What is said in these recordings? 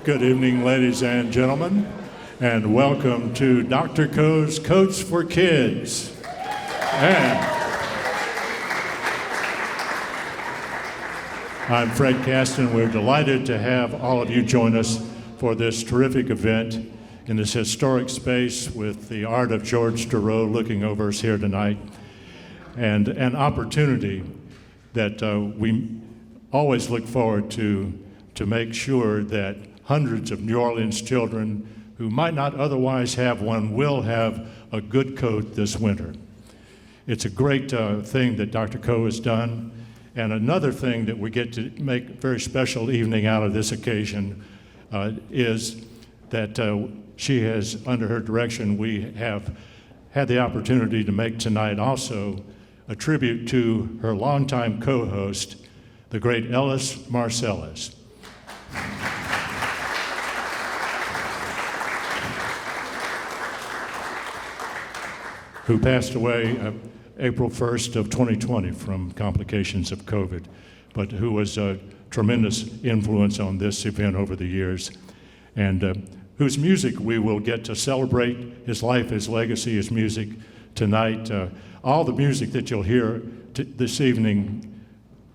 Good evening, ladies and gentlemen, and welcome to Dr. Ko's Coats for Kids. And I'm Fred Kasten. We're delighted to have all of you join us for this terrific event in this historic space with the art of George Dureau looking over us here tonight, and an opportunity that we always look forward to make sure that hundreds of New Orleans children who might not otherwise have one will have a good coat this winter. It's a great thing that Dr. Ko has done, and another thing that we get to make a very special evening out of this occasion is that she has, under her direction, we have had the opportunity to make tonight also a tribute to her longtime co-host, the great Ellis Marsalis. Who passed away April 1st of 2020 from complications of COVID, but who was a tremendous influence on this event over the years, and whose music we will get to celebrate, his life, his legacy, his music tonight. All the music that you'll hear this evening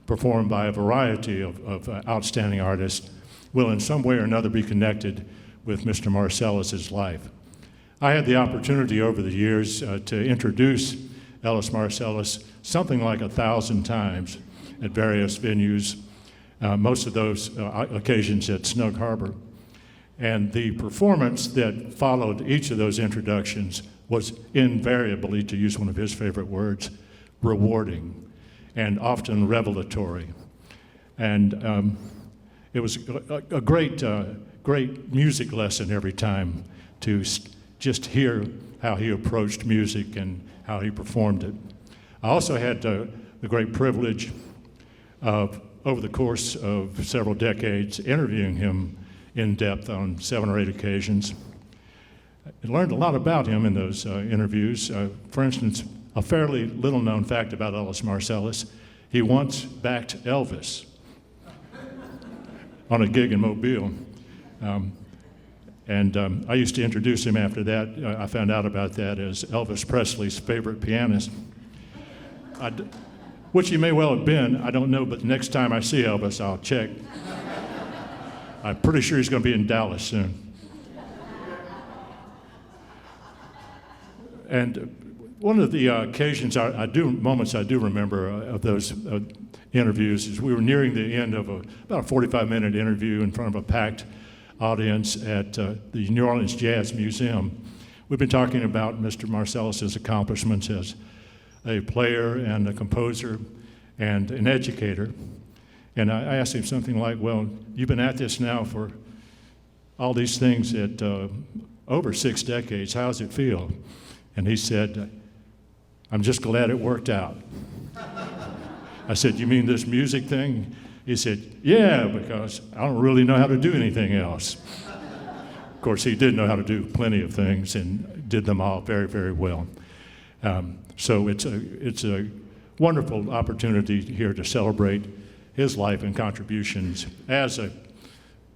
performed by a variety of outstanding artists will in some way or another be connected with Mr. Marsalis' life. I had the opportunity over the years to introduce Ellis Marsalis something like 1,000 times at various venues, most of those occasions at Snug Harbor. And the performance that followed each of those introductions was invariably, to use one of his favorite words, rewarding and often revelatory. And it was a great music lesson every time to just hear how he approached music and how he performed it. I also had the great privilege of, over the course of several decades, interviewing him in depth on 7 or 8 occasions. I learned a lot about him in those interviews. For instance, a fairly little known fact about Ellis Marsalis, he once backed Elvis on a gig in Mobile. And I used to introduce him after that. I found out about that as Elvis Presley's favorite pianist, which he may well have been, I don't know, but the next time I see Elvis, I'll check. I'm pretty sure he's going to be in Dallas soon. And one of the occasions, moments I do remember of those interviews is we were nearing the end of about a 45-minute interview in front of a packed audience at the New Orleans Jazz Museum. We've been talking about Mr. Marsalis' accomplishments as a player and a composer and an educator. And I asked him something like, well, you've been at this now for all these things at over 6 decades. How does it feel? And he said, I'm just glad it worked out. I said, you mean this music thing? He said, yeah, because I don't really know how to do anything else. Of course, he did know how to do plenty of things and did them all very, very well. So it's a wonderful opportunity here to celebrate his life and contributions as a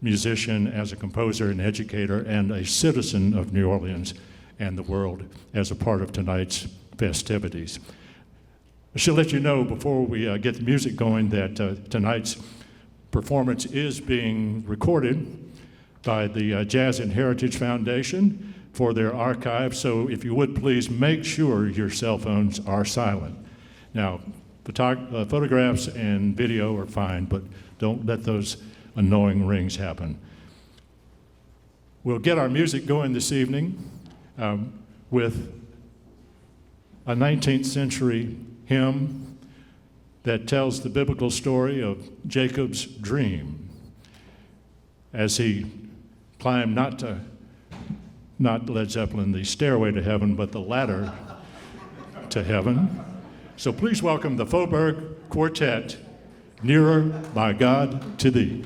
musician, as a composer, an educator, and a citizen of New Orleans and the world as a part of tonight's festivities. I should let you know before we get the music going that tonight's performance is being recorded by the Jazz and Heritage Foundation for their archive, so if you would please make sure your cell phones are silent. Now, photographs and video are fine, but don't let those annoying rings happen. We'll get our music going this evening with a 19th century hymn that tells the biblical story of Jacob's dream as he climbed not Led Zeppelin, the stairway to heaven, but the ladder to heaven. So please welcome the Faubourg Quartet, Nearer by God to Thee.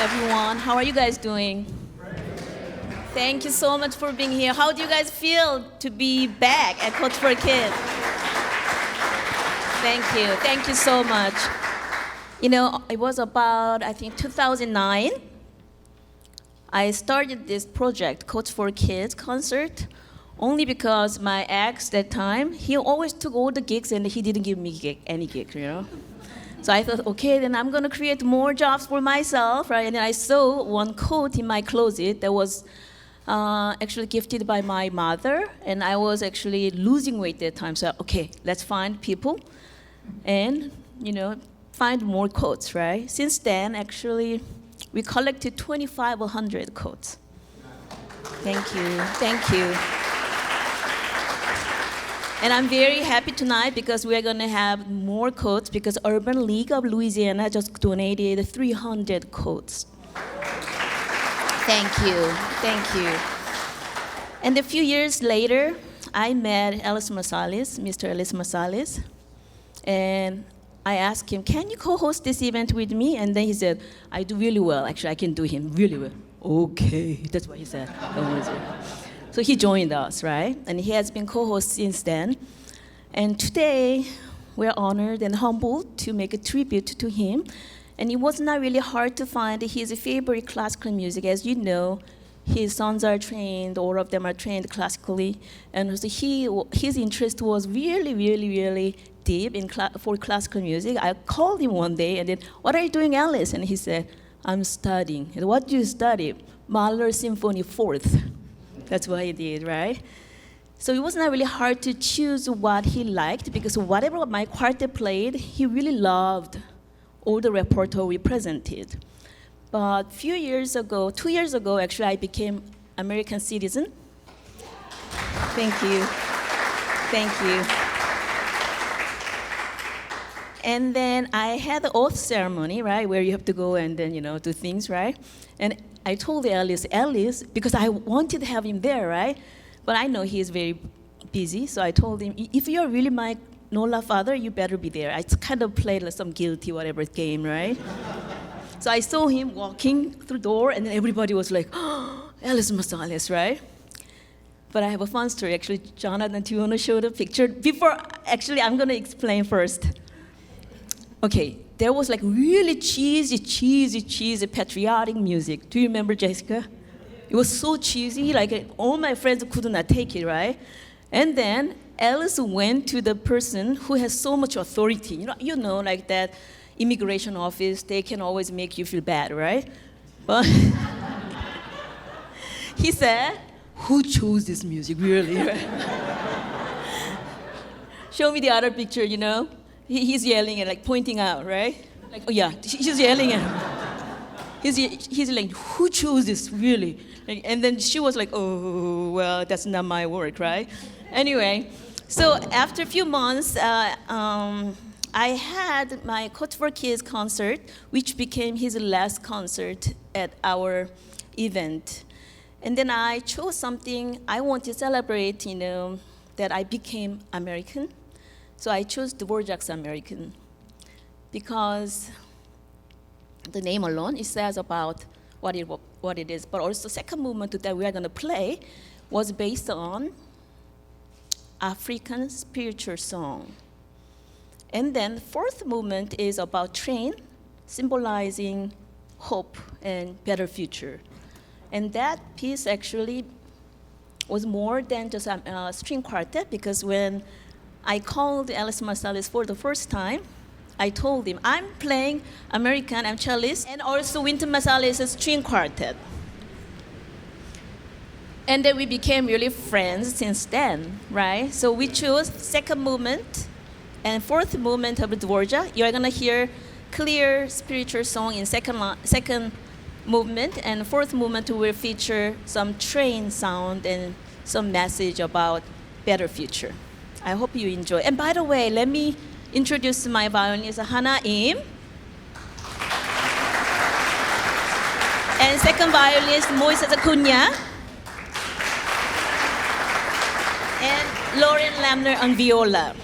everyone. How are you guys doing? Thank you so much for being here. How do you guys feel to be back at Coach for Kids? Thank you. Thank you so much. You know, it was about, I think, 2009. I started this project, Coach for Kids concert, only because my ex that time, he always took all the gigs and he didn't give me any gig, you know? So I thought, okay, then I'm gonna create more jobs for myself, right? And then I saw one coat in my closet that was actually gifted by my mother, and I was actually losing weight that time. So, okay, let's find people and, you know, find more coats, right? Since then, actually, we collected 2,500 coats. Thank you, thank you. And I'm very happy tonight because we're gonna have more coats because Urban League of Louisiana just donated 300 coats. Thank you, thank you. And a few years later, I met Ellis Marsalis, Mr. Ellis Marsalis, and I asked him, can you co-host this event with me? And then he said, I do really well. Actually, I can do him really well. Okay, that's what he said. So he joined us, right? And he has been co-host since then. And today, we're honored and humbled to make a tribute to him. And it was not really hard to find his favorite classical music. As you know, his sons are trained, all of them are trained classically. And so his interest was really, really, really deep for classical music. I called him one day and then, what are you doing, Alice? And he said, I'm studying. And what do you study? Mahler Symphony 4th. That's what he did, right? So it was not really hard to choose what he liked because whatever my quartet played, he really loved all the repertoire we presented. But a few years ago, 2 years ago, actually, I became American citizen. Thank you. Thank you. And then I had the oath ceremony, right, where you have to go and then, you know, do things, right? And I told Ellis, because I wanted to have him there, right? But I know he is very busy, so I told him, if you're really my Nola father, you better be there. I kind of played like some guilty whatever game, right? So I saw him walking through the door, and then everybody was like, oh, Ellis Marsalis, right? But I have a fun story, actually. Jonathan, do you want to show the picture? Before, actually, I'm going to explain first. Okay, there was like really cheesy patriotic music. Do you remember, Jessica? It was so cheesy, like all my friends could not take it, right? And then Alice went to the person who has so much authority. You know, like that immigration office, they can always make you feel bad, right? But he said, who chose this music, really? Show me the other picture, you know? He's yelling and like pointing out, right? Like, oh yeah, he's yelling and he's like, who chose this, really? Like, and then she was like, oh, well, that's not my work, right? Anyway, so after a few months, I had my Coach for Kids concert, which became his last concert at our event. And then I chose something I want to celebrate, you know, that I became American. So I chose Dvorak's American because the name alone, it says about what it is. But also the second movement that we are going to play was based on African spiritual song. And then the fourth movement is about train, symbolizing hope and better future. And that piece actually was more than just a string quartet because when I called Ellis Marsalis for the first time, I told him, I'm playing American, I'm cellist, and also Wynton Marsalis' string quartet. And then we became really friends since then, right? So we chose second movement and fourth movement of Dvorak. You're gonna hear clear spiritual song in second movement, and fourth movement will feature some train sound and some message about better future. I hope you enjoy. And by the way, let me introduce my violinist, Hana Im. And second violinist, Moises Acuna. And Lauren Lamner on viola.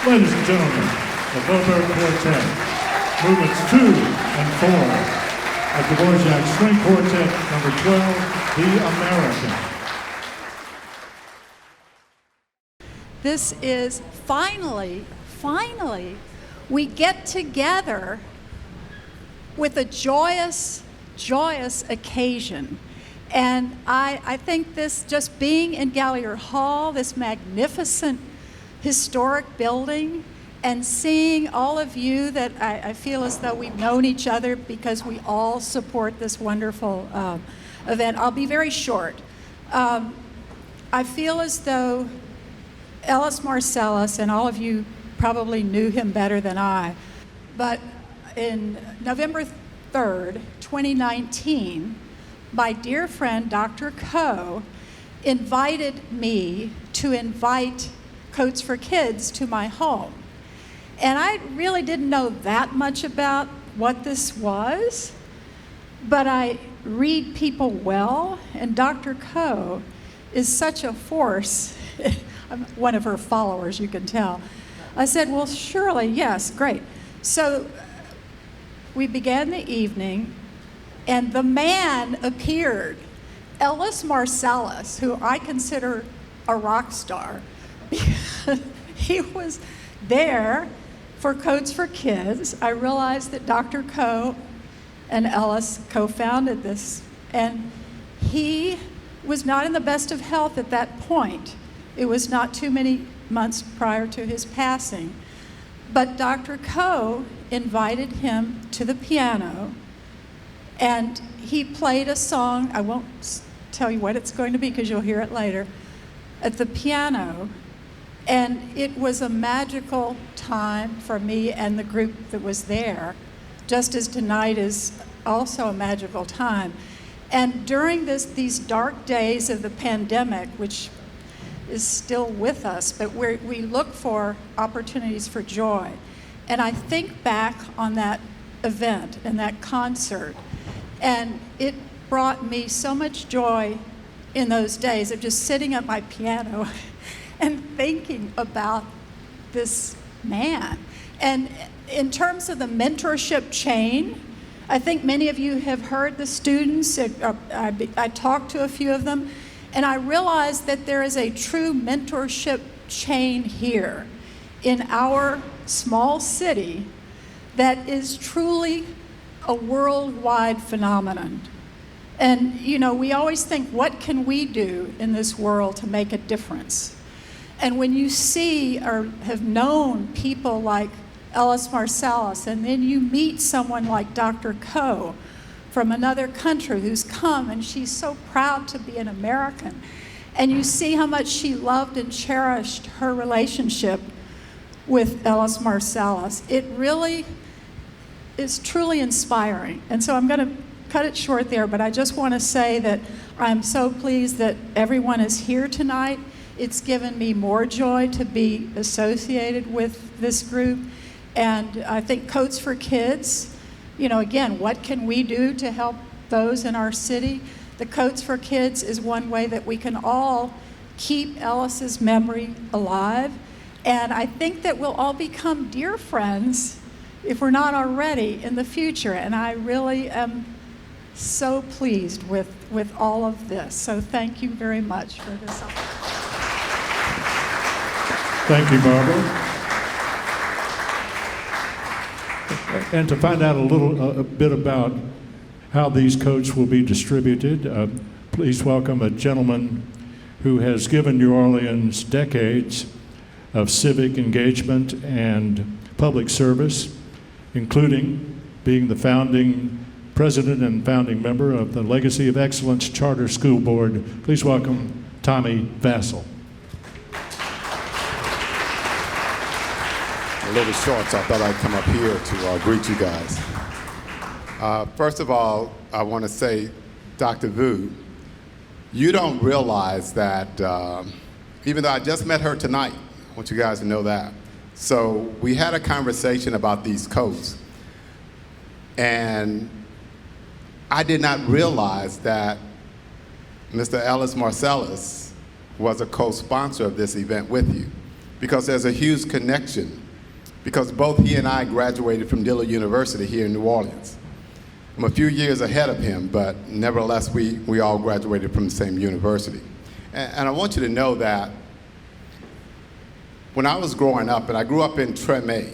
Ladies and gentlemen, the Faubourg Quartet, movements 2 and 4 of Dvorak String Quartet, number 12, The American. This is finally, we get together with a joyous occasion. And I think this, just being in Gallier Hall, this magnificent historic building, and seeing all of you that I feel as though we've known each other because we all support this wonderful event. I'll be very short. I feel as though Ellis Marsalis, and all of you probably knew him better than I, but in November 3rd, 2019, my dear friend, Dr. Ko, invited me to invite Coats for Kids to my home. And I really didn't know that much about what this was, but I read people well, and Dr. Ko is such a force. I'm one of her followers, you can tell. I said, well, surely, yes, great. So we began the evening, and the man appeared, Ellis Marsalis, who I consider a rock star, because he was there for Coats for Kids. I realized that Dr. Ko and Ellis co-founded this, and he was not in the best of health at that point. It was not too many months prior to his passing. But Dr. Ko invited him to the piano, and he played a song. I won't tell you what it's going to be because you'll hear it later, at the piano. And it was a magical time for me and the group that was there, just as tonight is also a magical time. And during these dark days of the pandemic, which is still with us, but we look for opportunities for joy. And I think back on that event and that concert, and it brought me so much joy in those days of just sitting at my piano and thinking about this man. And in terms of the mentorship chain, I think many of you have heard the students. I talked to a few of them, and I realized that there is a true mentorship chain here in our small city that is truly a worldwide phenomenon. And you know, we always think, what can we do in this world to make a difference? And when you see or have known people like Ellis Marsalis, and then you meet someone like Dr. Ko from another country who's come, and she's so proud to be an American, and you see how much she loved and cherished her relationship with Ellis Marsalis, it really is truly inspiring. And so I'm going to cut it short there, but I just want to say that I'm so pleased that everyone is here tonight. It's given me more joy to be associated with this group. And I think Coats for Kids, you know, again, what can we do to help those in our city? The Coats for Kids is one way that we can all keep Ellis's memory alive. And I think that we'll all become dear friends, if we're not already, in the future. And I really am so pleased with all of this. So thank you very much for this opportunity. Thank you, Barbara. And to find out a bit about how these coats will be distributed, please welcome a gentleman who has given New Orleans decades of civic engagement and public service, including being the founding president and founding member of the Legacy of Excellence Charter School Board. Please welcome Tommie Vassle. A little short, so I thought I'd come up here to greet you guys. First of all, I want to say, Dr. Vu, you don't realize that, even though I just met her tonight, I want you guys to know that. So we had a conversation about these coats, and I did not realize that Mr. Ellis Marsalis was a co-sponsor of this event with you, because there's a huge connection, because both he and I graduated from Dillard University here in New Orleans. I'm a few years ahead of him, but nevertheless, we all graduated from the same university. And I want you to know that when I was growing up, and I grew up in Treme,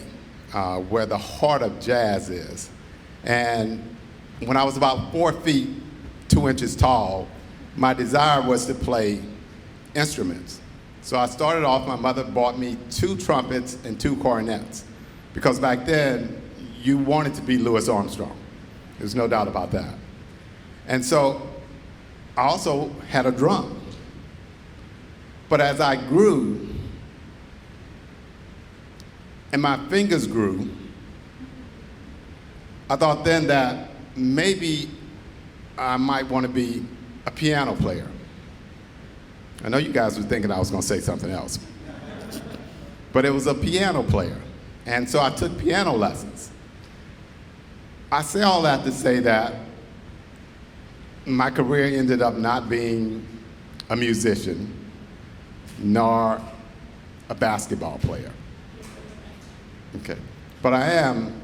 where the heart of jazz is, and when I was about 4 feet, 2 inches tall, my desire was to play instruments. So I started off, my mother bought me 2 trumpets and 2 cornets, because back then, you wanted to be Louis Armstrong. There's no doubt about that. And so I also had a drum. But as I grew, and my fingers grew, I thought then that maybe I might want to be a piano player. I know you guys were thinking I was going to say something else. But it was a piano player. And so I took piano lessons. I say all that to say that my career ended up not being a musician, nor a basketball player. Okay. But I am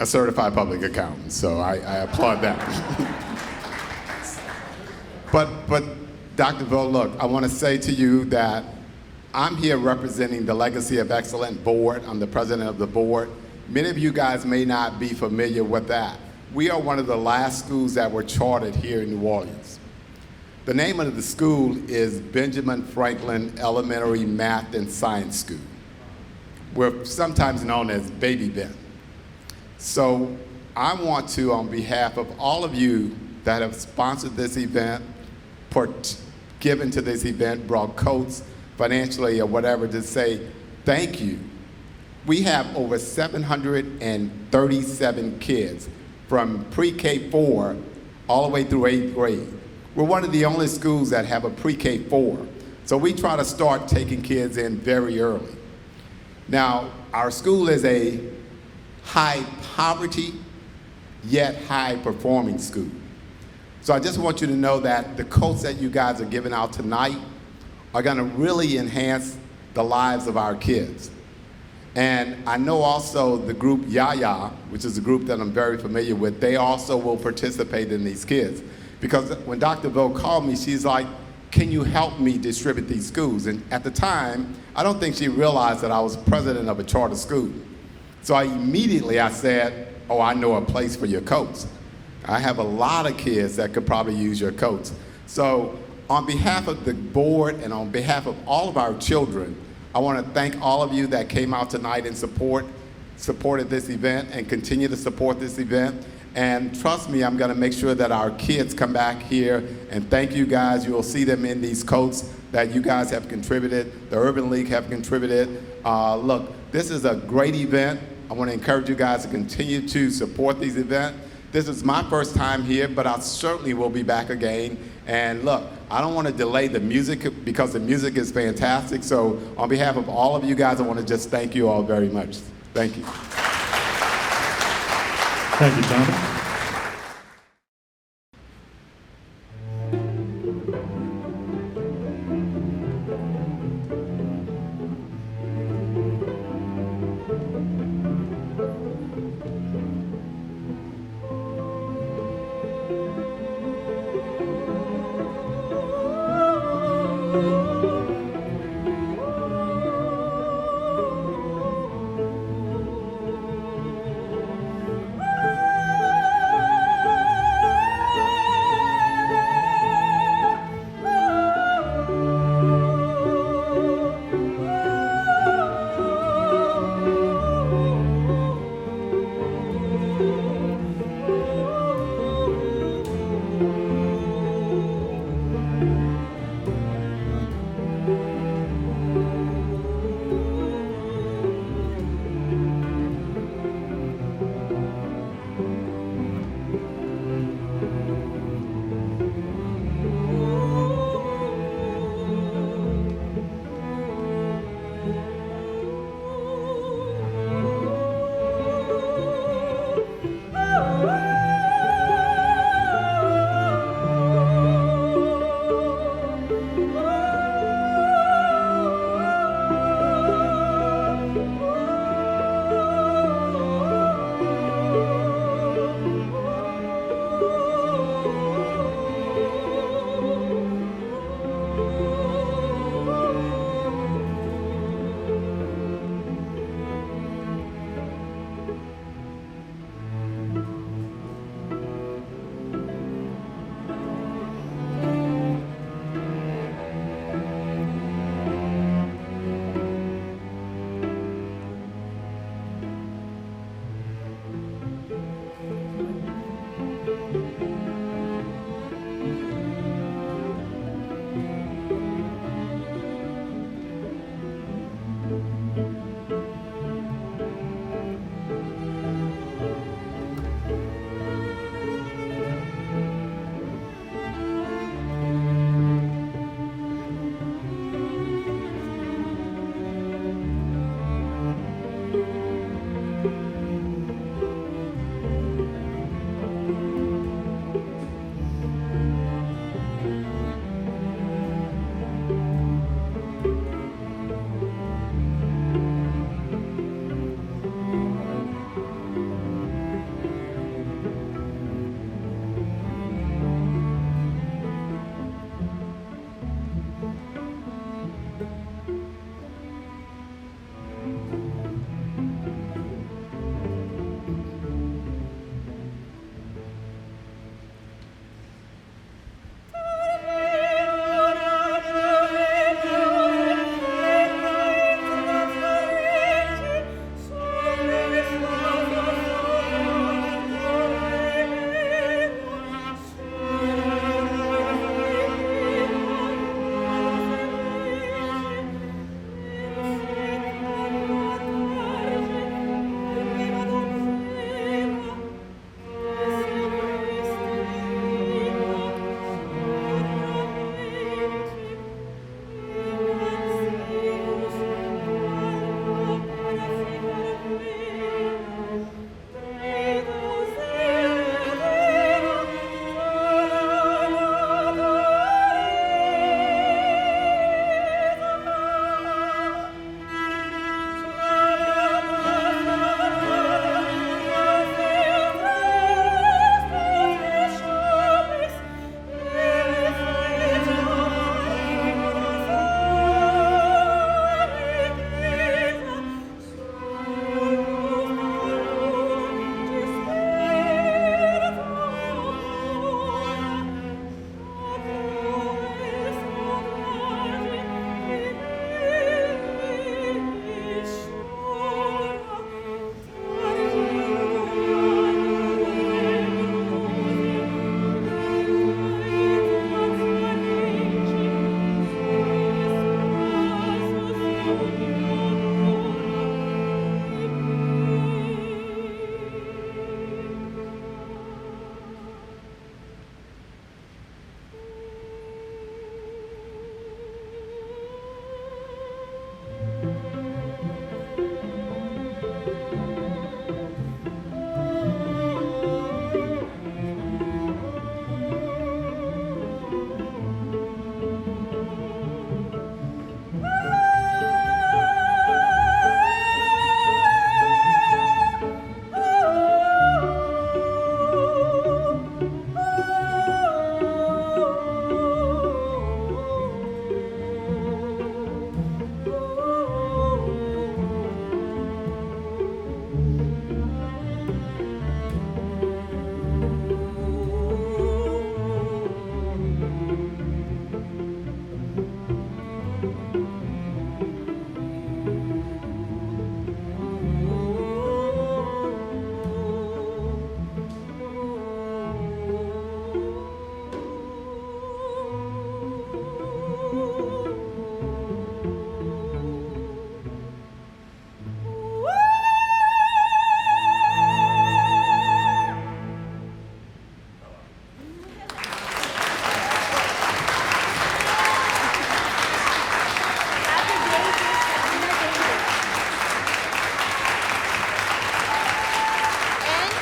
a certified public accountant, so I applaud that. But Dr. Vassle, look, I want to say to you that I'm here representing the Legacy of Excellence board. I'm the president of the board. Many of you guys may not be familiar with that. We are one of the last schools that were chartered here in New Orleans. The name of the school is Benjamin Franklin Elementary Math and Science School. We're sometimes known as Baby Ben. So I want to, on behalf of all of you that have sponsored this event, given to this event, brought coats financially or whatever, to say thank you. We have over 737 kids from pre-K4 all the way through 8th grade. We're one of the only schools that have a pre-K4. So we try to start taking kids in very early. Now, our school is a high poverty, yet high performing school. So I just want you to know that the coats that you guys are giving out tonight are gonna really enhance the lives of our kids. And I know also the group Yaya, which is a group that I'm very familiar with, they also will participate in these kids. Because when Dr. Vassle called me, she's like, can you help me distribute these schools? And at the time, I don't think she realized that I was president of a charter school. So I said, oh, I know a place for your coats. I have a lot of kids that could probably use your coats. So on behalf of the board and on behalf of all of our children, I want to thank all of you that came out tonight and supported this event and continue to support this event. And trust me, I'm going to make sure that our kids come back here, and thank you guys. You will see them in these coats that you guys have contributed, the Urban League have contributed. Look, this is a great event. I want to encourage you guys to continue to support these events. This is my first time here, but I certainly will be back again. And look, I don't want to delay the music because the music is fantastic. So on behalf of all of you guys, I want to just thank you all very much. Thank you. Thank you, Tommie.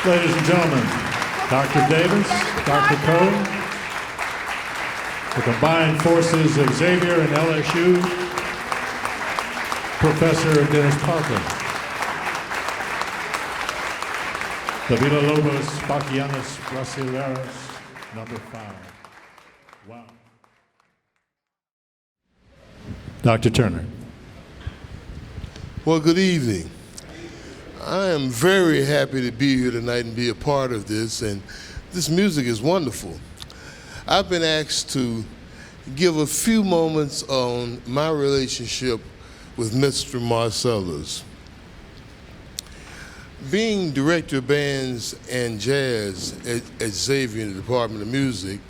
Ladies and gentlemen, Dr. Davis, Dr. Ko, the combined forces of Xavier and LSU, Professor Dennis Parker, the Villa Lobos, Bachianas, Brasileiras, number 5. Wow. Dr. Turner. Well, good evening. I am very happy to be here tonight and be a part of this, and this music is wonderful. I've been asked to give a few moments on my relationship with Mr. Marsalis. Being director of bands and jazz at Xavier in the Department of Music,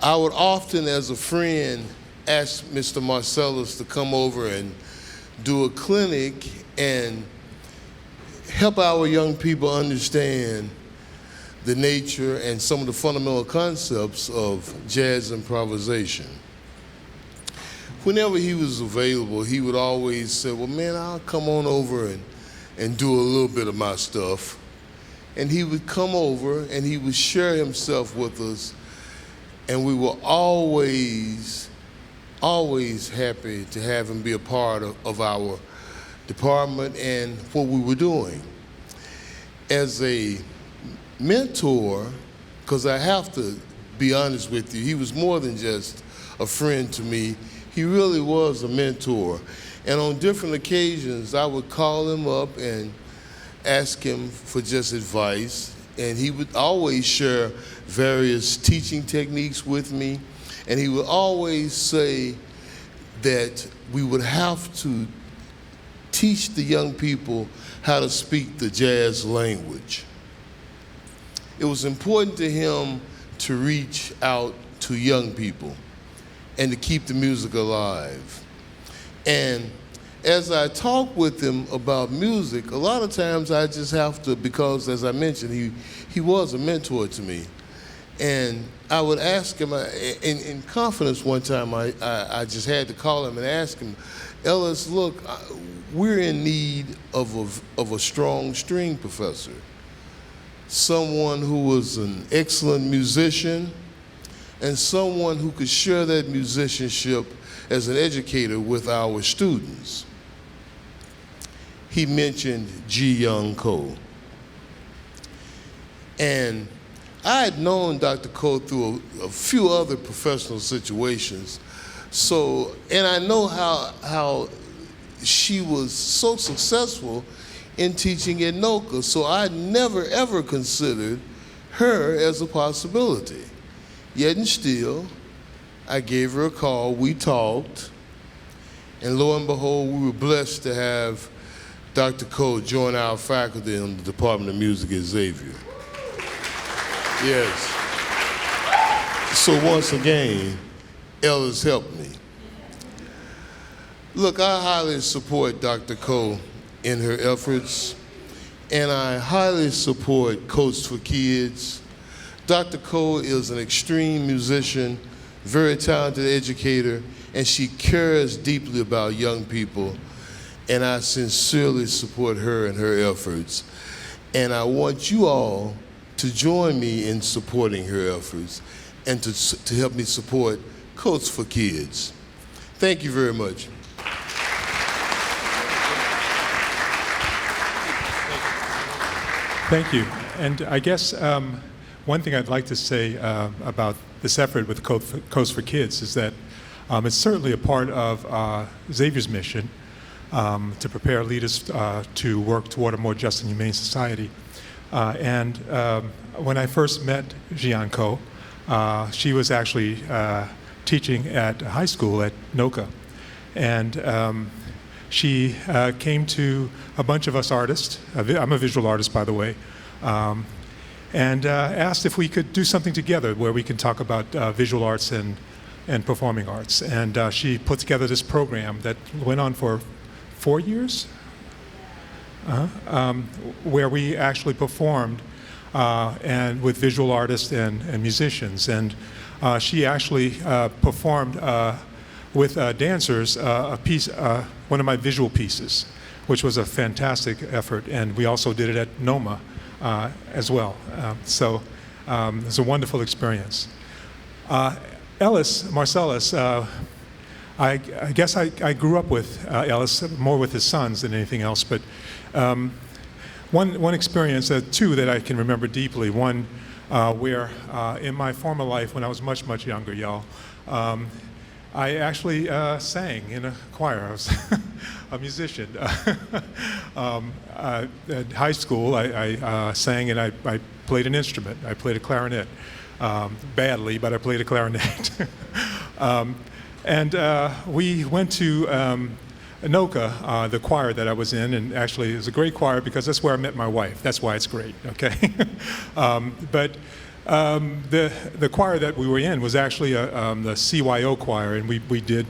I would often, as a friend, ask Mr. Marsalis to come over and do a clinic and help our young people understand the nature and some of the fundamental concepts of jazz improvisation. Whenever he was available, he would always say, well, man, I'll come on over and do a little bit of my stuff. And he would come over and he would share himself with us, and we were always happy to have him be a part of our department and what we were doing. As a mentor, because I have to be honest with you, he was more than just a friend to me. He really was a mentor. And on different occasions, I would call him up and ask him for just advice. And he would always share various teaching techniques with me. And he would always say that we would have to teach the young people how to speak the jazz language. It was important to him to reach out to young people and to keep the music alive. And as I talk with him about music, a lot of times I just have to, because as I mentioned, he was a mentor to me. And I would ask him, in confidence one time, I just had to call him and ask him, Ellis, look, we're in need of a strong string professor, someone who was an excellent musician, and someone who could share that musicianship as an educator with our students. He mentioned Jee Yeoun Ko. And I had known Dr. Ko through a few other professional situations. So, and I know how she was so successful in teaching at NOCA, so I never ever considered her as a possibility. Yet and still, I gave her a call, we talked, and lo and behold, we were blessed to have Dr. Ko join our faculty in the Department of Music at Xavier. Yes. So once again, Ellis helped me. Look, I highly support Dr. Ko in her efforts, and I highly support Coach for Kids. Dr. Ko is an extreme musician, very talented educator, and she cares deeply about young people, and I sincerely support her and her efforts. And I want you all to join me in supporting her efforts and to help me support Coach for Kids. Thank you very much. Thank you. And I guess one thing I'd like to say about this effort with Coach for Kids is that it's certainly a part of Xavier's mission to prepare leaders to work toward a more just and humane society. And when I first met Jee Yeoun Ko, she was actually teaching at high school at NOCA. And she came to a bunch of us artists, I'm a visual artist, by the way, and asked if we could do something together where we can talk about visual arts and performing arts. And she put together this program that went on for 4 years, where we actually performed and with visual artists and musicians. And she actually performed with dancers a piece, one of my visual pieces, which was a fantastic effort. And we also did it at NOMA as well. So it was a wonderful experience. Ellis Marsalis, I guess I grew up with Ellis, more with his sons than anything else, but one experience, two that I can remember deeply. One where in my former life, when I was much, much younger, y'all, I actually sang in a choir. I was a musician. At high school, I sang and I played an instrument. I played a clarinet. Badly, but I played a clarinet. And we went to Anoka, the choir that I was in, and actually it was a great choir because that's where I met my wife. That's why it's great, okay? But the choir that we were in was actually the CYO choir, and we did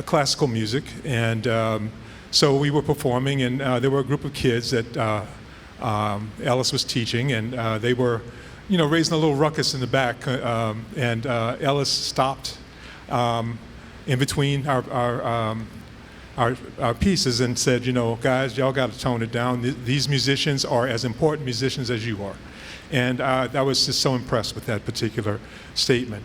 classical music, and so we were performing, and there were a group of kids that Ellis was teaching, and they were, raising a little ruckus in the back, and Ellis stopped in between our pieces and said, guys, y'all got to tone it down. These musicians are as important musicians as you are. And I was just so impressed with that particular statement.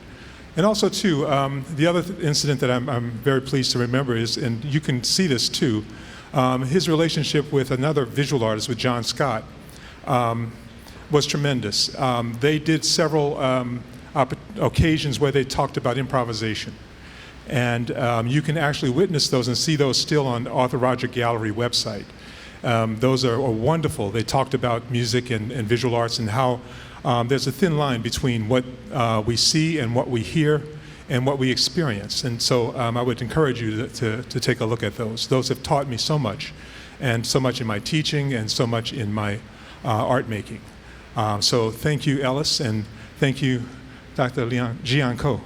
And also, too, the other incident that I'm very pleased to remember is, and you can see this, too, his relationship with another visual artist, with John Scott, was tremendous. They did several occasions where they talked about improvisation. And you can actually witness those and see those still on the Arthur Roger Gallery website. Those are wonderful. They talked about music and visual arts and how there's a thin line between what we see and what we hear and what we experience. And so I would encourage you to take a look at those. Those have taught me so much, and so much in my teaching and so much in my art making. So thank you, Ellis, and thank you, Dr. Jee Yeoun Ko.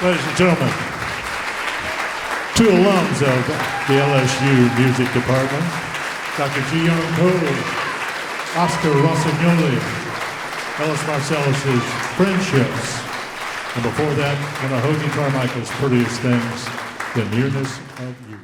Ladies and gentlemen, two alums of the LSU Music Department, Dr. Jee Yeoun Ko, Oscar Rossignoli, Ellis Marsalis' Friendships, and before that, one of Hoagie Carmichael's prettiest things, The Nearness of You.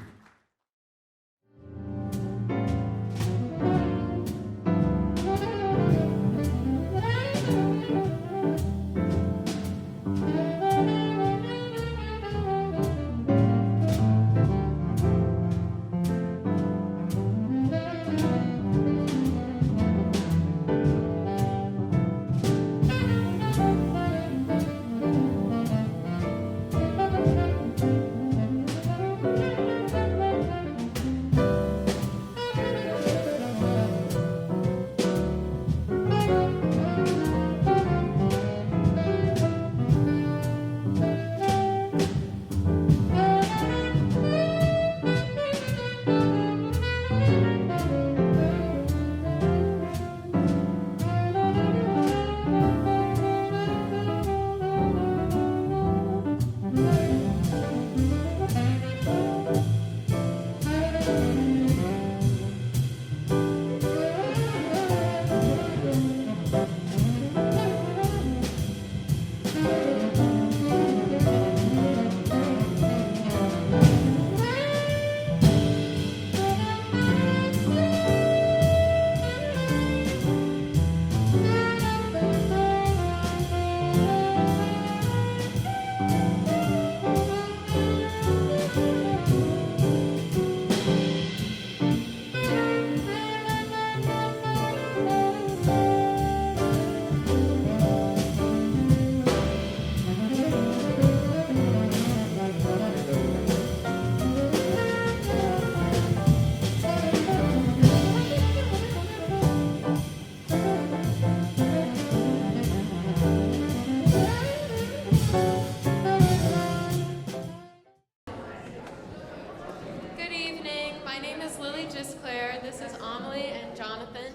Jonathan.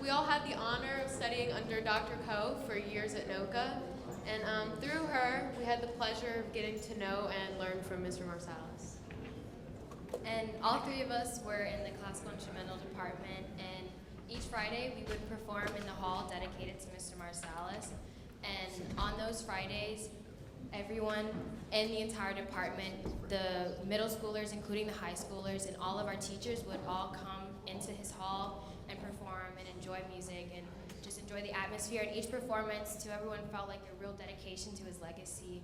We all had the honor of studying under Dr. Ko for years at NOCA, and through her, we had the pleasure of getting to know and learn from Mr. Marsalis. And all three of us were in the classical instrumental department, and each Friday we would perform in the hall dedicated to Mr. Marsalis. And on those Fridays, everyone in the entire department, the middle schoolers, including the high schoolers, and all of our teachers would all come into his hall and perform and enjoy music and just enjoy the atmosphere. And each performance, to everyone, felt like a real dedication to his legacy.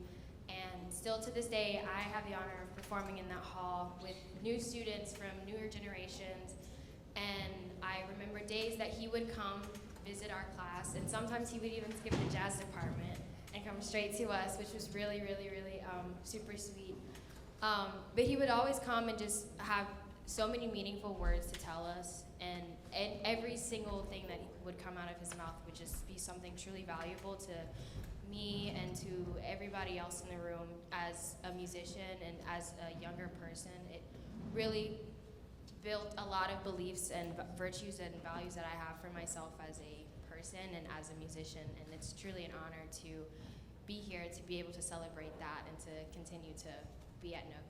And still to this day, I have the honor of performing in that hall with new students from newer generations. And I remember days that he would come visit our class, and sometimes he would even skip the jazz department and come straight to us, which was really, really, really super sweet. But he would always come and just have so many meaningful words to tell us, and every single thing that would come out of his mouth would just be something truly valuable to me and to everybody else in the room as a musician and as a younger person. It really built a lot of beliefs and virtues and values that I have for myself as a person and as a musician, and it's truly an honor to be here, to be able to celebrate that and to continue to be at NOCA.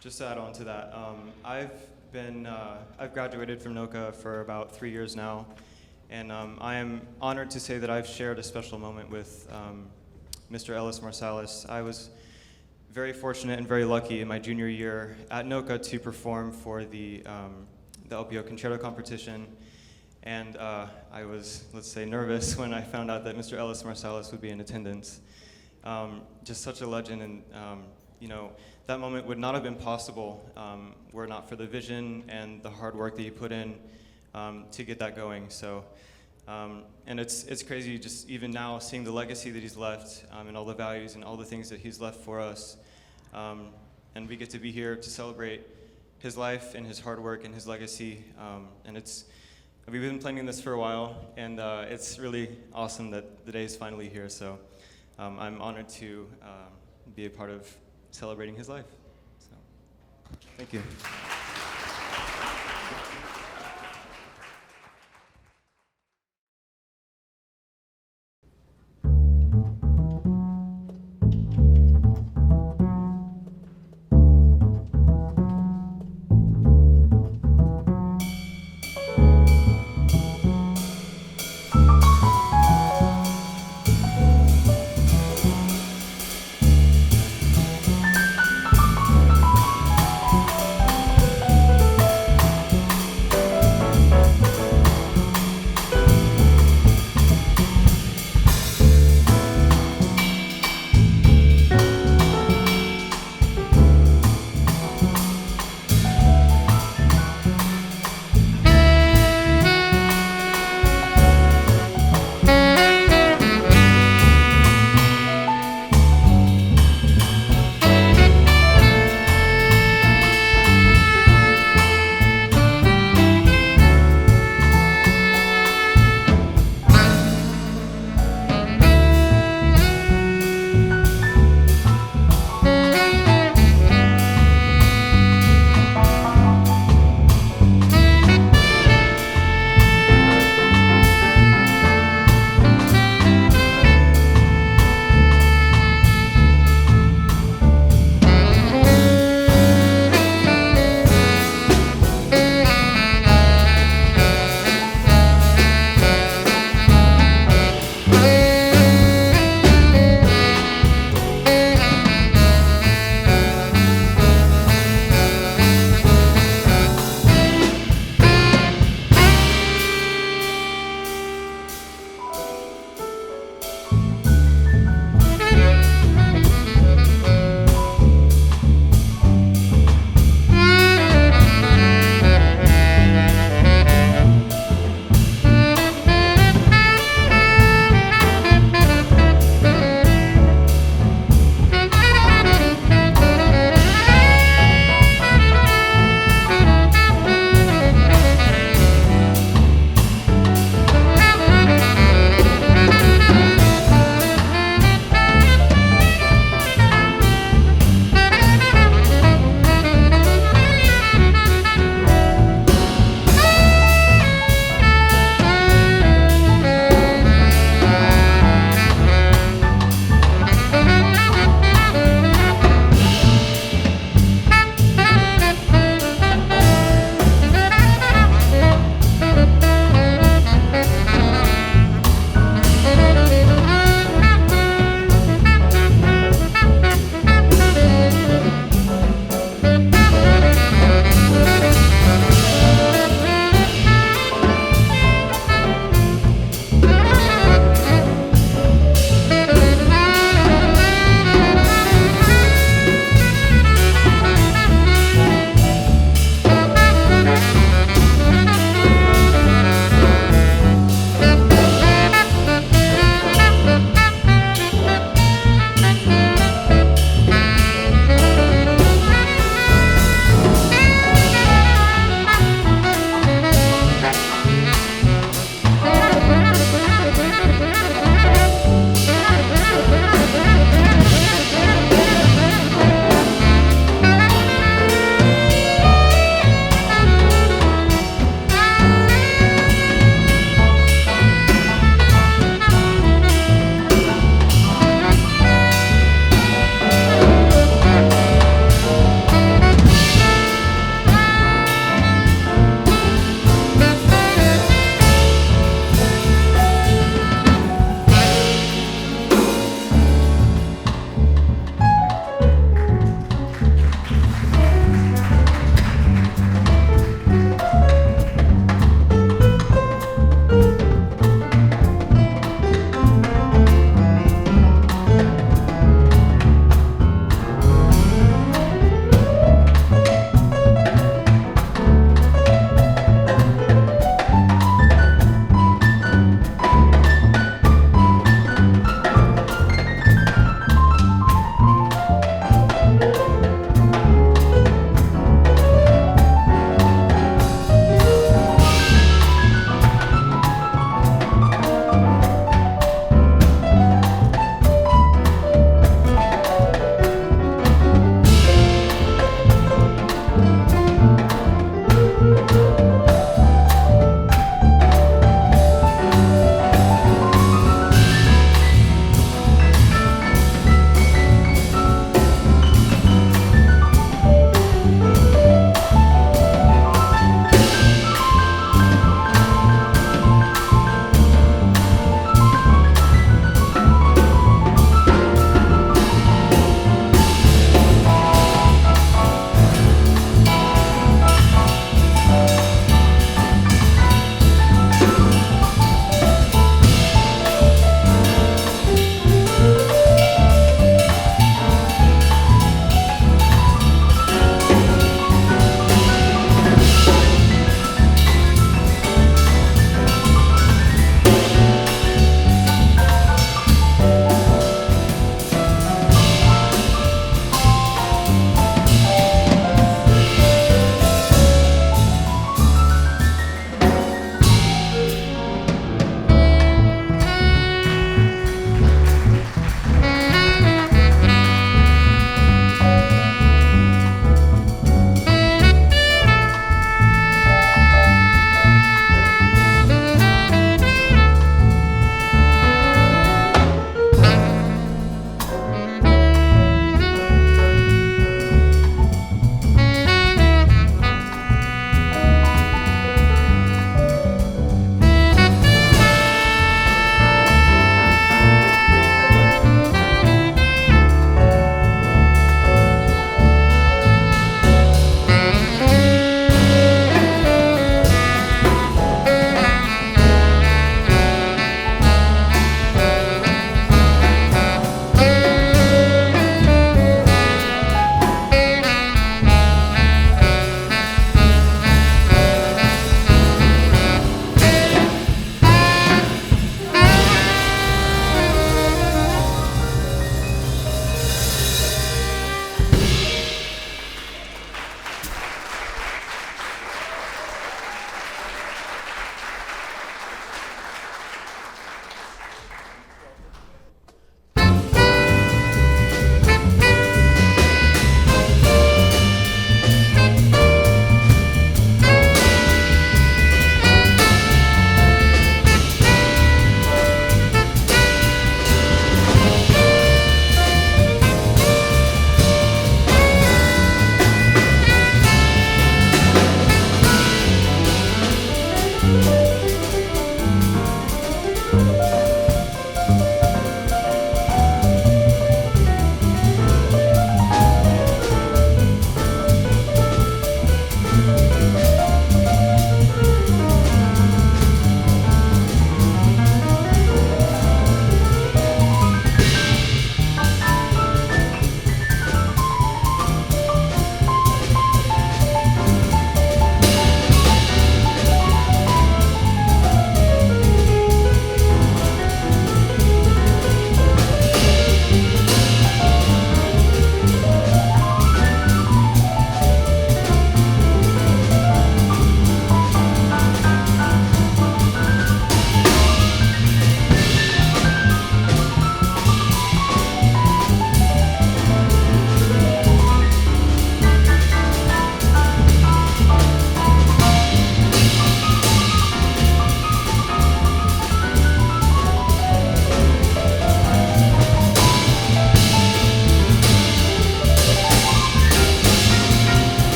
Just to add on to that, I've graduated from NOCA for about 3 years now, and I am honored to say that I've shared a special moment with Mr. Ellis Marsalis. I was very fortunate and very lucky in my junior year at NOCA to perform for the LPO Concerto competition, and I was, let's say, nervous when I found out that Mr. Ellis Marsalis would be in attendance. Just such a legend, and you know, that moment would not have been possible were it not for the vision and the hard work that he put in to get that going. So, and it's crazy just even now seeing the legacy that he's left and all the values and all the things that he's left for us. And we get to be here to celebrate his life and his hard work and his legacy. And we've been planning this for a while, and it's really awesome that the day is finally here. So I'm honored to be a part of celebrating his life. So, thank you.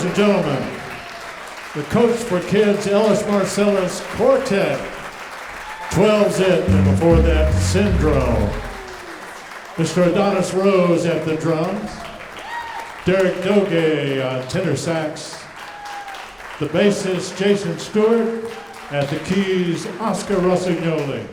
and gentlemen, the coach for kids, Ellis Marsalis Quartet. 12's it, and before that, Syndrome. Mr. Adonis Rose at the drums. Derek Doge on tenor sax. The bassist, Jason Stewart. At the keys, Oscar Rossignoli.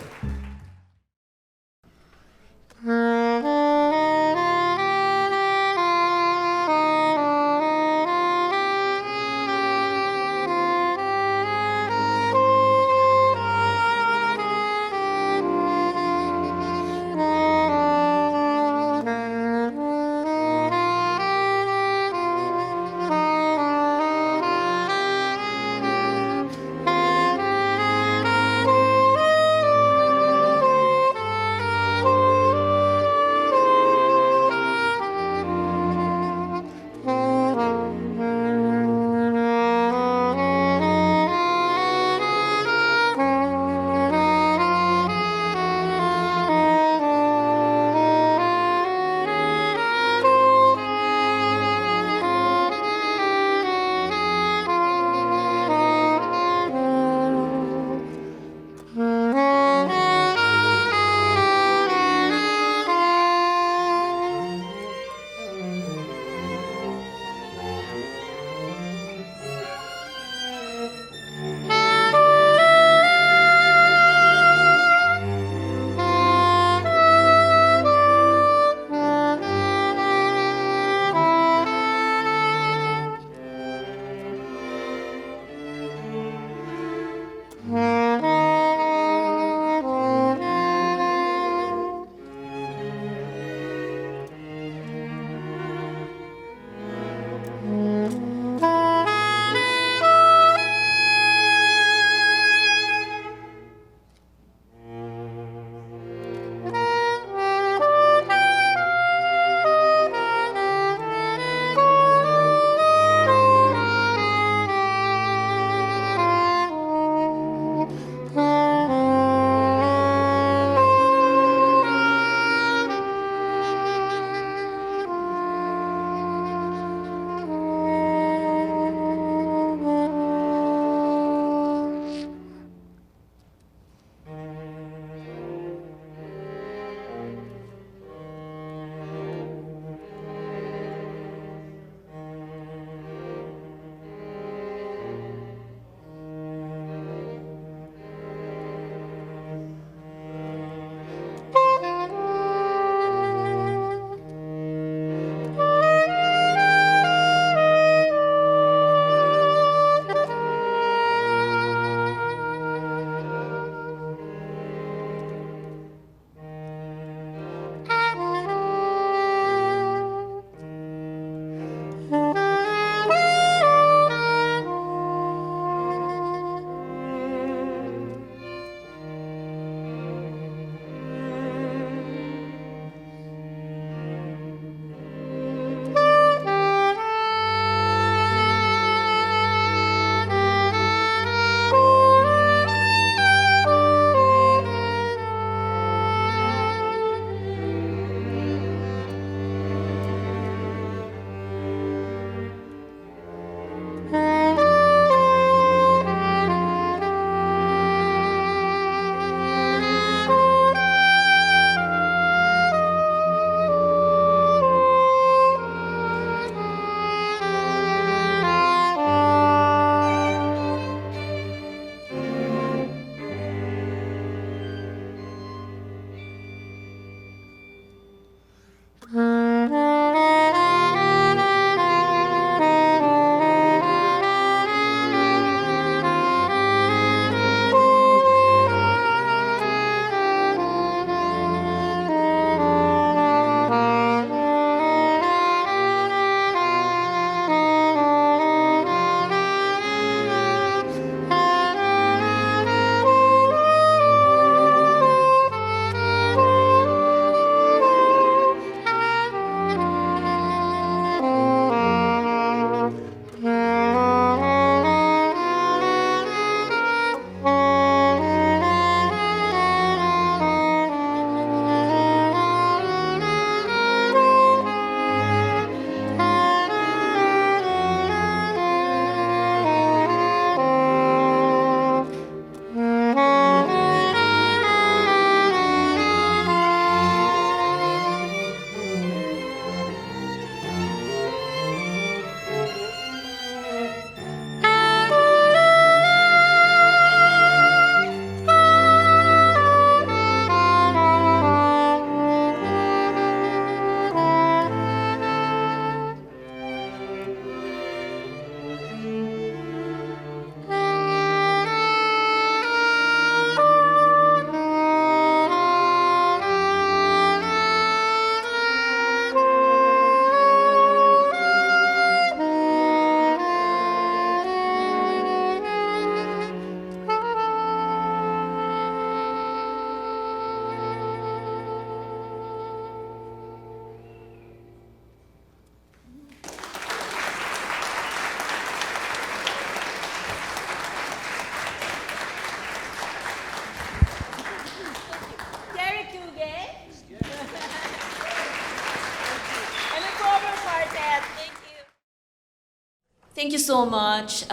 Thank you so much.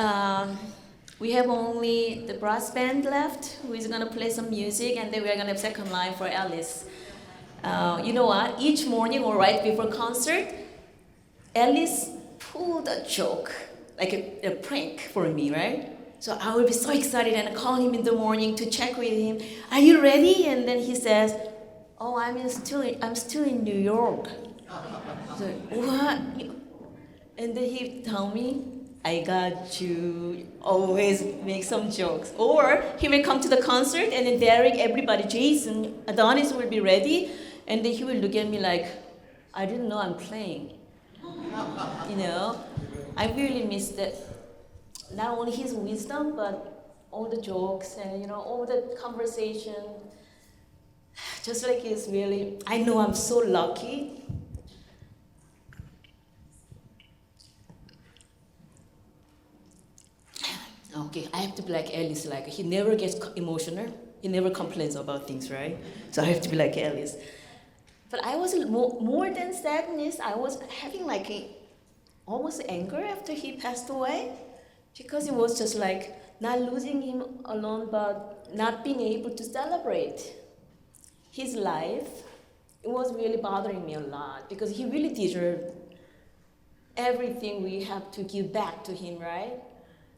We have only the brass band left, who is gonna play some music, and then we are gonna have second line for Ellis. You know what? Each morning or right before concert, Ellis pulled a joke, like a prank for me, right? So I will be so excited and call him in the morning to check with him. Are you ready? And then he says, "Oh, I'm still in New York." So what? And then he told me, "I got you." Always make some jokes. Or he will come to the concert and then Derek, everybody, Jason, Adonis will be ready, and then he will look at me like, "I didn't know I'm playing." You know, I really miss that. Not only his wisdom, but all the jokes and all the conversation. Just like he's really, I know I'm so lucky. Okay, I have to be like Ellis. Like he never gets emotional. He never complains about things, right? So I have to be like Ellis. But I was more than sadness. I was having like almost anger after he passed away, because it was just like not losing him alone, but not being able to celebrate his life. It was really bothering me a lot because he really deserved everything we have to give back to him, right?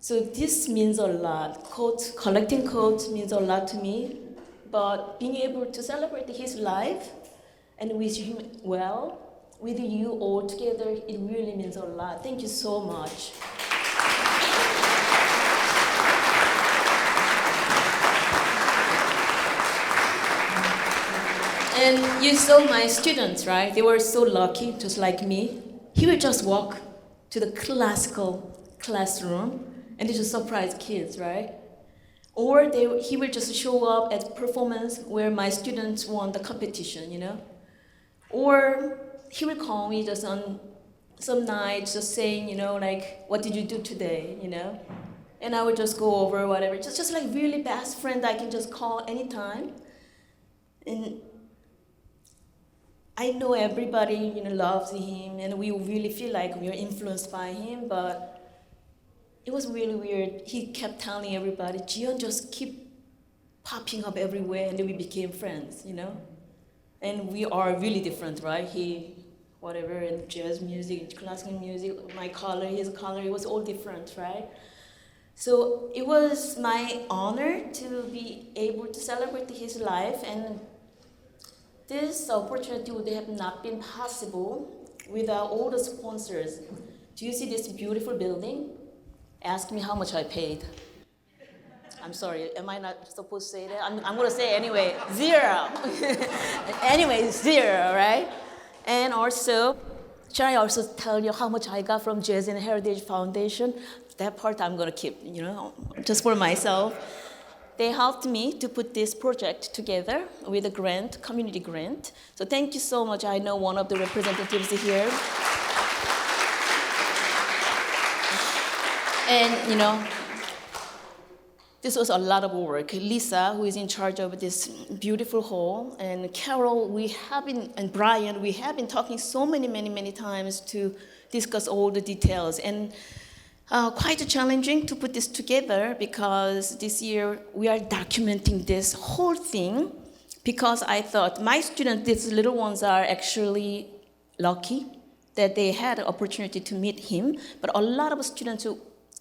So this means a lot. Quotes, collecting quotes means a lot to me, but being able to celebrate his life and wish him well with you all together, it really means a lot. Thank you so much. And you saw my students, right? They were so lucky, just like me. He would just walk to the classical classroom and they just surprise kids, right? Or he would just show up at performance where my students won the competition, Or he would call me just on some nights, just saying, like, "What did you do today?" And I would just go over whatever, just like really best friend I can just call anytime. And I know everybody, loves him, and we really feel like we are influenced by him, but it was really weird. He kept telling everybody, "Jee Yeoun just keep popping up everywhere," and then we became friends, And we are really different, right? Whatever, in jazz music, classical music, my color, his color, it was all different, right? So it was my honor to be able to celebrate his life, and this opportunity would have not been possible without all the sponsors. Do you see this beautiful building? Ask me how much I paid. I'm sorry, am I not supposed to say that? I'm going to say anyway, zero. Anyway, zero, right? And also, should I also tell you how much I got from Jazz and Heritage Foundation? That part I'm going to keep, just for myself. They helped me to put this project together with a grant, community grant. So thank you so much. I know one of the representatives here. And, this was a lot of work. Lisa, who is in charge of this beautiful hall, and Carol, and Brian, we have been talking so many times to discuss all the details. And quite challenging to put this together because this year we are documenting this whole thing because I thought my students, these little ones, are actually lucky that they had an opportunity to meet him. But a lot of students who,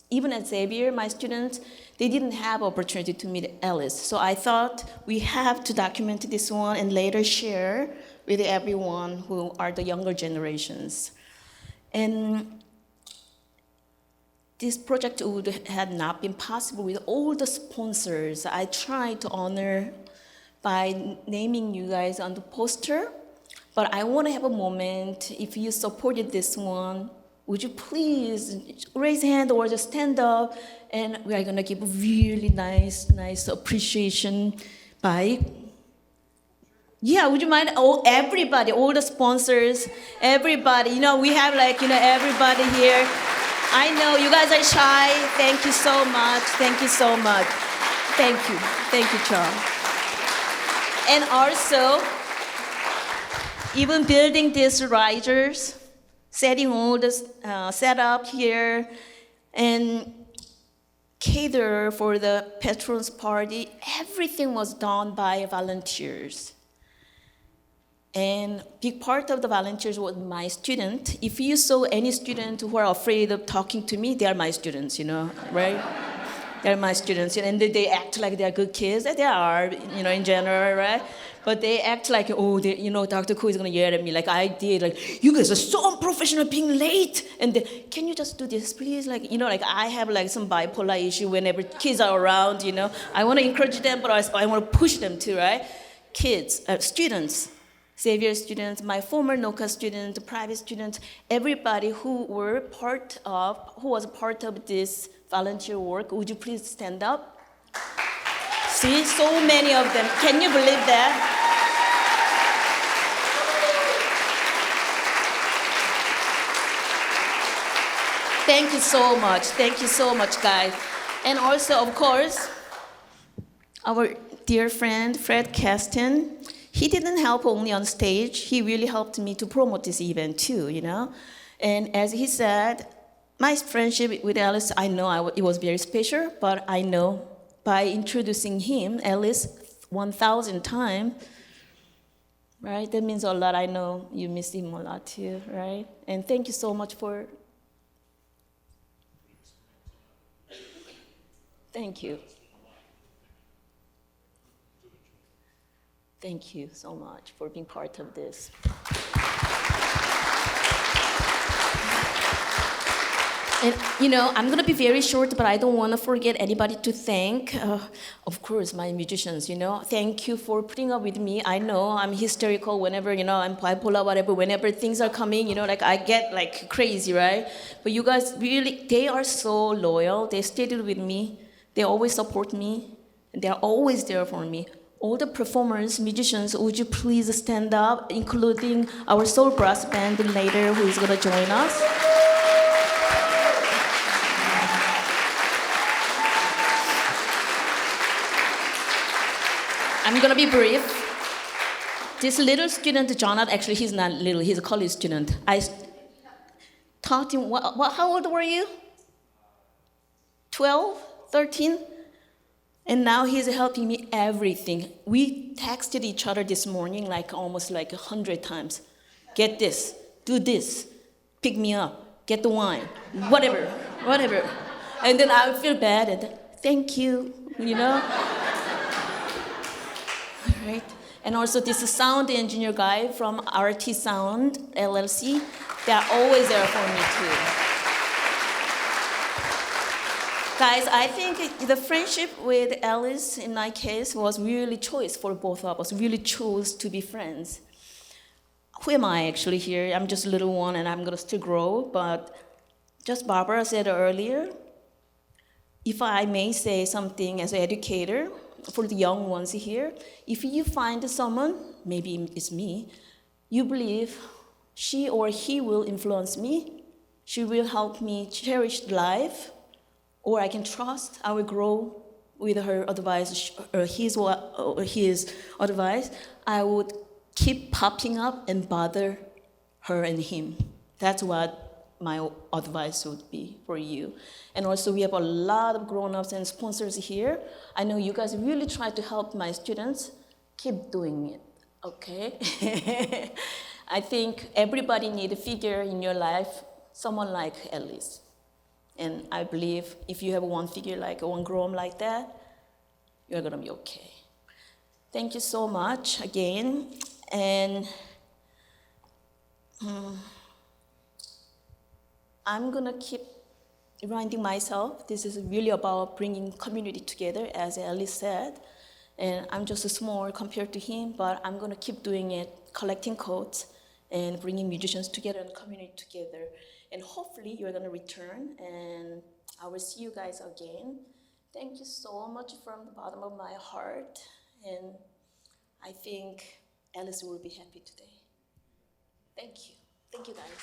even at Xavier, my students, they didn't have opportunity to meet Ellis. So I thought we have to document this one and later share with everyone who are the younger generations. And this project would have not been possible with all the sponsors. I tried to honor by naming you guys on the poster, but I want to have a moment. If you supported this one, would you please raise a hand or just stand up, and we are going to give a really nice appreciation by, would you mind? Everybody, all the sponsors, everybody. We have everybody here. I know you guys are shy. Thank you so much. Thank you so much. Thank you, Charles. And also, even building these risers, setting all this setup here, and cater for the patrons' party. Everything was done by volunteers. And big part of the volunteers was my student. If you saw any student who are afraid of talking to me, they are my students, right? They're my students, and they act like they're good kids. They are, in general, right? But they act like, Dr. Ko is gonna yell at me like I did. Like, you guys are so unprofessional being late. And can you just do this, please? Like, I have like some bipolar issue whenever kids are around, I wanna encourage them, but I wanna push them too, right? Kids, students, Xavier students, my former NOCA students, private students, everybody who was part of this volunteer work, would you please stand up? See, so many of them. Can you believe that? Thank you so much. Thank you so much, guys. And also, of course, our dear friend, Fred Kasten, he didn't help only on stage. He really helped me to promote this event too, And as he said, my friendship with Ellis, I know it was very special, but I know by introducing him, Ellis, 1,000 times, right? That means a lot. I know you miss him a lot too, right? And thank you so much for... Thank you. Thank you so much for being part of this. And, I'm going to be very short, but I don't want to forget anybody to thank. Of course, my musicians, Thank you for putting up with me. I know I'm hysterical whenever, I'm bipolar, whatever. Whenever things are coming, I get like crazy, right? But you guys really, they are so loyal. They stayed with me. They always support me. They're always there for me. All the performers, musicians, would you please stand up, including our soul brass band later, who is going to join us. I'm going to be brief. This little student, Jonathan, actually, he's not little, he's a college student. I taught him, how old were you? 12, 13? And now he's helping me everything. We texted each other this morning almost 100 times. Get this, do this, pick me up, get the wine, whatever. And then I would feel bad and thank you, Right? And also this sound engineer guy from RT Sound LLC, they're always there for me too. Guys, I think the friendship with Ellis, in my case, was really choice for both of us, really chose to be friends. Who am I actually here? I'm just a little one and I'm going to still grow, but just Barbara said earlier, if I may say something as an educator, for the young ones here, if you find someone, maybe it's me, you believe she or he will influence me, she will help me cherish life, or I can trust I will grow with her advice, or his advice, I would keep popping up and bother her and him. That's what my advice would be for you. And also we have a lot of grown-ups and sponsors here. I know you guys really try to help my students. Keep doing it, okay? I think everybody needs a figure in your life, someone like Ellis. And I believe if you have one figure one grown like that, you're gonna be okay. Thank you so much again. And I'm gonna keep reminding myself, this is really about bringing community together, as Ellis said. And I'm just small compared to him, but I'm gonna keep doing it, collecting quotes and bringing musicians together and community together. And hopefully you're gonna return and I will see you guys again. Thank you so much from the bottom of my heart. And I think Ellis will be happy today. Thank you. Thank you, guys.